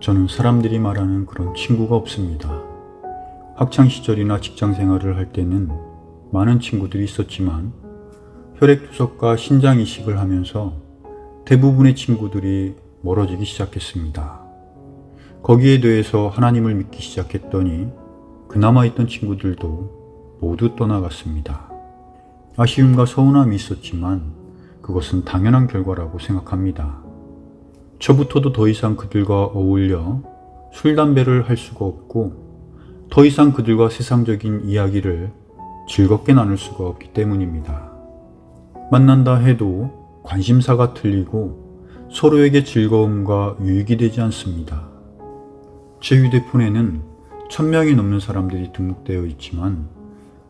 저는 사람들이 말하는 그런 친구가 없습니다. 학창시절이나 직장생활을 할 때는 많은 친구들이 있었지만 혈액투석과 신장이식을 하면서 대부분의 친구들이 멀어지기 시작했습니다. 거기에 대해서 하나님을 믿기 시작했더니 그나마 있던 친구들도 모두 떠나갔습니다. 아쉬움과 서운함이 있었지만 그것은 당연한 결과라고 생각합니다. 저부터도 더 이상 그들과 어울려 술, 담배를 할 수가 없고 더 이상 그들과 세상적인 이야기를 즐겁게 나눌 수가 없기 때문입니다. 만난다 해도 관심사가 틀리고 서로에게 즐거움과 유익이 되지 않습니다. 제 휴대폰에는 1000명이 넘는 사람들이 등록되어 있지만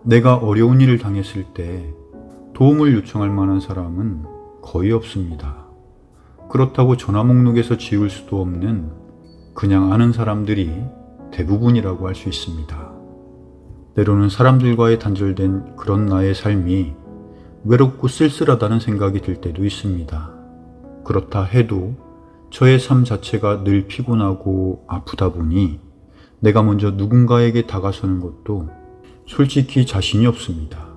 내가 어려운 일을 당했을 때 도움을 요청할 만한 사람은 거의 없습니다. 그렇다고 전화 목록에서 지울 수도 없는 그냥 아는 사람들이 대부분이라고 할 수 있습니다. 때로는 사람들과의 단절된 그런 나의 삶이 외롭고 쓸쓸하다는 생각이 들 때도 있습니다. 그렇다 해도 저의 삶 자체가 늘 피곤하고 아프다 보니 내가 먼저 누군가에게 다가서는 것도 솔직히 자신이 없습니다.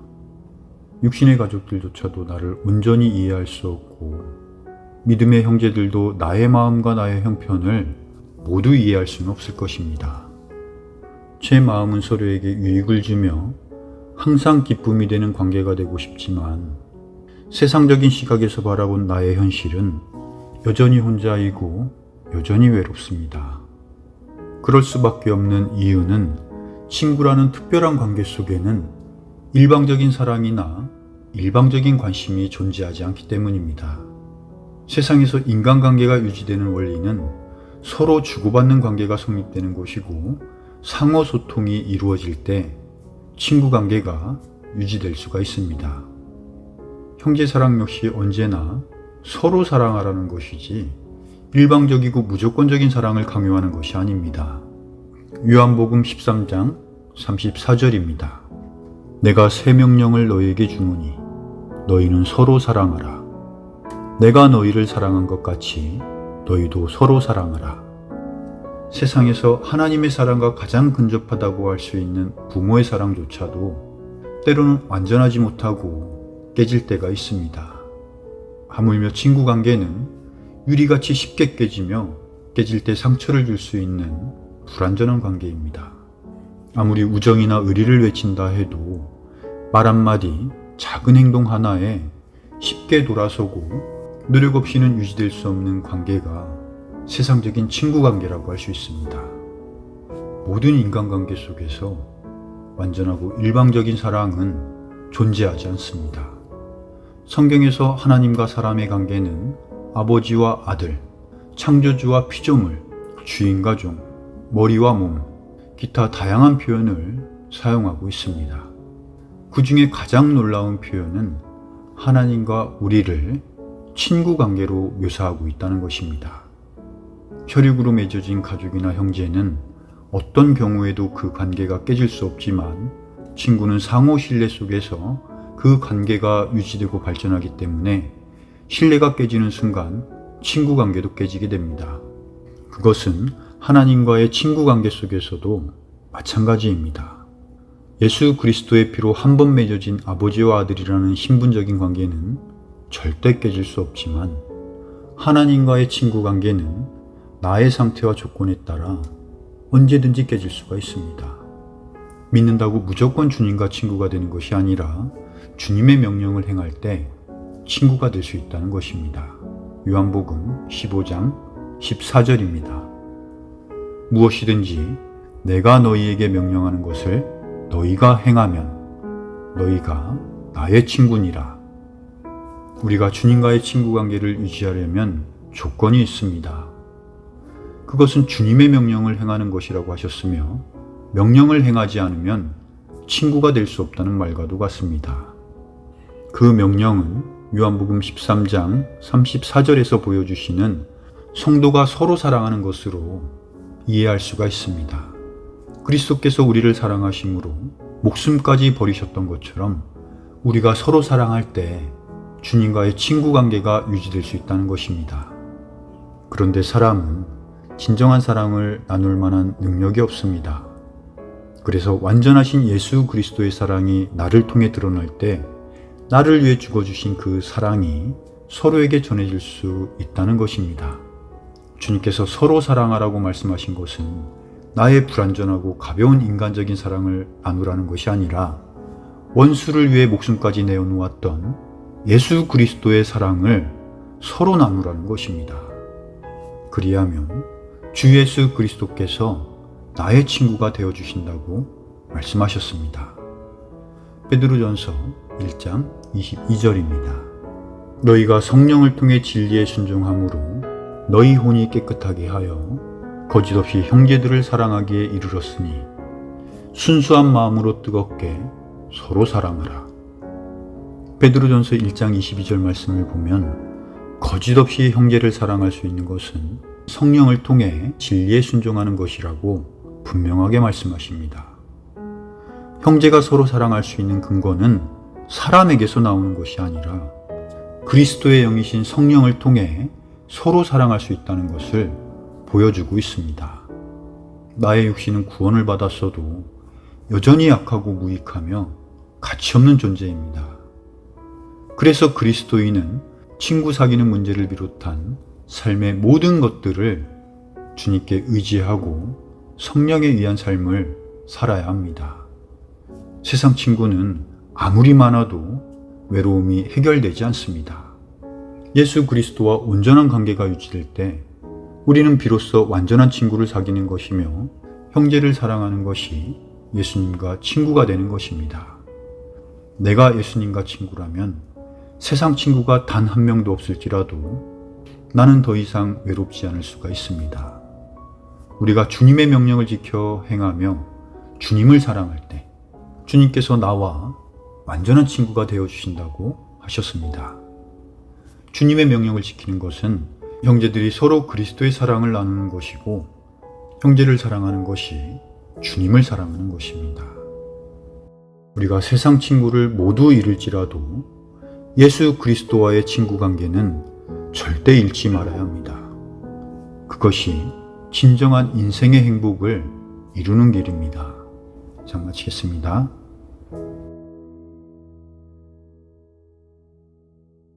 육신의 가족들조차도 나를 온전히 이해할 수 없고 믿음의 형제들도 나의 마음과 나의 형편을 모두 이해할 수는 없을 것입니다. 제 마음은 서로에게 유익을 주며 항상 기쁨이 되는 관계가 되고 싶지만 세상적인 시각에서 바라본 나의 현실은 여전히 혼자이고 여전히 외롭습니다. 그럴 수밖에 없는 이유는 친구라는 특별한 관계 속에는 일방적인 사랑이나 일방적인 관심이 존재하지 않기 때문입니다. 세상에서 인간관계가 유지되는 원리는 서로 주고받는 관계가 성립되는 것이고 상호 소통이 이루어질 때 친구관계가 유지될 수가 있습니다. 형제사랑 역시 언제나 서로 사랑하라는 것이지 일방적이고 무조건적인 사랑을 강요하는 것이 아닙니다. 요한복음 13장 34절입니다. 내가 새 명령을 너희에게 주노니 너희는 서로 사랑하라. 내가 너희를 사랑한 것 같이 너희도 서로 사랑하라. 세상에서 하나님의 사랑과 가장 근접하다고 할 수 있는 부모의 사랑조차도 때로는 완전하지 못하고 깨질 때가 있습니다. 하물며 친구관계는 유리같이 쉽게 깨지며 깨질 때 상처를 줄 수 있는 불완전한 관계입니다. 아무리 우정이나 의리를 외친다 해도 말 한마디, 작은 행동 하나에 쉽게 돌아서고 노력 없이는 유지될 수 없는 관계가 세상적인 친구관계라고 할 수 있습니다. 모든 인간관계 속에서 완전하고 일방적인 사랑은 존재하지 않습니다. 성경에서 하나님과 사람의 관계는 아버지와 아들, 창조주와 피조물, 주인과 종, 머리와 몸, 기타 다양한 표현을 사용하고 있습니다. 그 중에 가장 놀라운 표현은 하나님과 우리를 친구 관계로 묘사하고 있다는 것입니다. 혈육으로 맺어진 가족이나 형제는 어떤 경우에도 그 관계가 깨질 수 없지만 친구는 상호 신뢰 속에서 그 관계가 유지되고 발전하기 때문에 신뢰가 깨지는 순간 친구 관계도 깨지게 됩니다. 그것은 하나님과의 친구 관계 속에서도 마찬가지입니다. 예수 그리스도의 피로 한 번 맺어진 아버지와 아들이라는 신분적인 관계는 절대 깨질 수 없지만 하나님과의 친구 관계는 나의 상태와 조건에 따라 언제든지 깨질 수가 있습니다. 믿는다고 무조건 주님과 친구가 되는 것이 아니라 주님의 명령을 행할 때 친구가 될 수 있다는 것입니다. 요한복음 15장 14절입니다. 무엇이든지 내가 너희에게 명령하는 것을 너희가 행하면 너희가 나의 친구니라. 우리가 주님과의 친구관계를 유지하려면 조건이 있습니다. 그것은 주님의 명령을 행하는 것이라고 하셨으며 명령을 행하지 않으면 친구가 될 수 없다는 말과도 같습니다. 그 명령은 요한복음 13장 34절에서 보여주시는 성도가 서로 사랑하는 것으로 이해할 수가 있습니다. 그리스도께서 우리를 사랑하심으로 목숨까지 버리셨던 것처럼 우리가 서로 사랑할 때 주님과의 친구 관계가 유지될 수 있다는 것입니다. 그런데 사람은 진정한 사랑을 나눌 만한 능력이 없습니다. 그래서 완전하신 예수 그리스도의 사랑이 나를 통해 드러날 때 나를 위해 죽어주신 그 사랑이 서로에게 전해질 수 있다는 것입니다. 주님께서 서로 사랑하라고 말씀하신 것은 나의 불완전하고 가벼운 인간적인 사랑을 나누라는 것이 아니라 원수를 위해 목숨까지 내어놓았던 예수 그리스도의 사랑을 서로 나누라는 것입니다. 그리하면 주 예수 그리스도께서 나의 친구가 되어주신다고 말씀하셨습니다. 베드로전서 1장 22절입니다. 너희가 성령을 통해 진리에 순종함으로 너희 혼이 깨끗하게 하여 거짓없이 형제들을 사랑하기에 이르렀으니 순수한 마음으로 뜨겁게 서로 사랑하라. 베드로전서 1장 22절 말씀을 보면 거짓없이 형제를 사랑할 수 있는 것은 성령을 통해 진리에 순종하는 것이라고 분명하게 말씀하십니다. 형제가 서로 사랑할 수 있는 근거는 사람에게서 나오는 것이 아니라 그리스도의 영이신 성령을 통해 서로 사랑할 수 있다는 것을 보여주고 있습니다. 나의 육신은 구원을 받았어도 여전히 약하고 무익하며 가치없는 존재입니다. 그래서 그리스도인은 친구 사귀는 문제를 비롯한 삶의 모든 것들을 주님께 의지하고 성령에 의한 삶을 살아야 합니다. 세상 친구는 아무리 많아도 외로움이 해결되지 않습니다. 예수 그리스도와 온전한 관계가 유지될 때 우리는 비로소 완전한 친구를 사귀는 것이며 형제를 사랑하는 것이 예수님과 친구가 되는 것입니다. 내가 예수님과 친구라면 세상 친구가 단 한 명도 없을지라도 나는 더 이상 외롭지 않을 수가 있습니다. 우리가 주님의 명령을 지켜 행하며 주님을 사랑할 때 주님께서 나와 완전한 친구가 되어주신다고 하셨습니다. 주님의 명령을 지키는 것은 형제들이 서로 그리스도의 사랑을 나누는 것이고 형제를 사랑하는 것이 주님을 사랑하는 것입니다. 우리가 세상 친구를 모두 잃을지라도 예수 그리스도와의 친구 관계는 절대 잃지 말아야 합니다. 그것이 진정한 인생의 행복을 이루는 길입니다. 자, 마치겠습니다.